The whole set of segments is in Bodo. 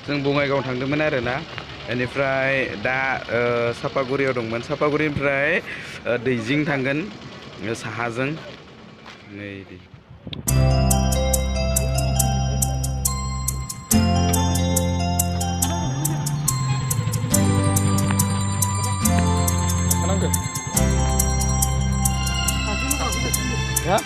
जों बङाइगाव थांदोंमोन आरोना बेनिफ्राय दा सापागुरियाव दंमोन सापागुरिनिफ्राय दैजिं थांगोन साहाजों नै ya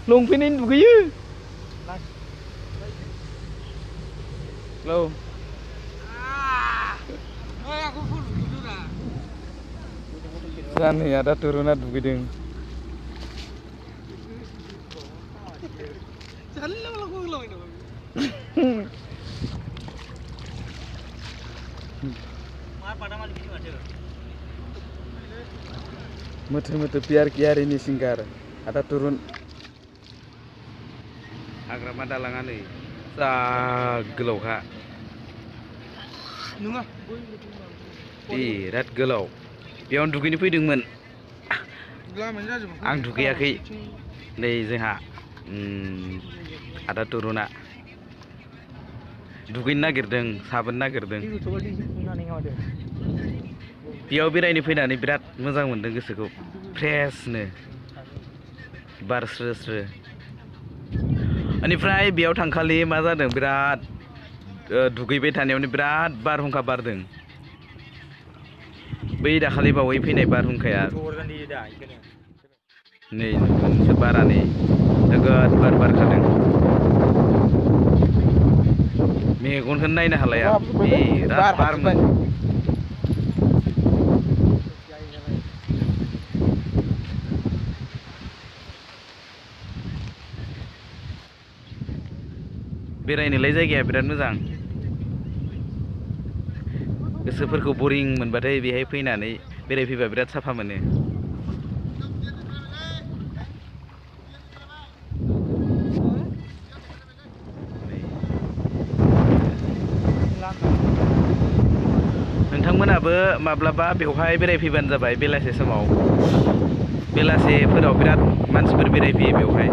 longfinain dugayo lo aku full gitu dah sana ada turunan dugideng jalan lah aku ini Muter-muter biar ini singkar. Ada turun hagrama dalangan nih. Gelau kak. Nungah. Birat gelau. Beयाव दुगैनो फैदोंमोन. आं दुगैयाखै. नै जोंहा ada turuna. दुगैनो नागिरदों, साबोन नागिरदों. बेयाव बेरायनो फैनानै बिराद मोजां मोनदों गोसोखौ फ्रेशनो बार स्रो-स्रो बेनिफ्राय बेयाव थांखालि मा जादों बिराद दुगैबाय थानायावनो बिराद बारहुंखा बारदों बै दाखालि बावै फैनाय बारहुंखाया नै मोनसे बारानै नोगोद बार बारखादों मेगनखौनो नायनो हालाया बिराद बारमोन बेरायनोलाय जायगाया बिराद मोजां गोसोफोरखौ बोरिं मोनबाथाय बेहाय फैनानै बेरायफैबा बिराद साफा मोनो नोंथांमोनाबो माब्लाबा बेवहाय बेरायफैबानो जाबाय बेलासे समाव बेलासेफोराव बिराद मानसिफोर बेरायफैयो बेवहाय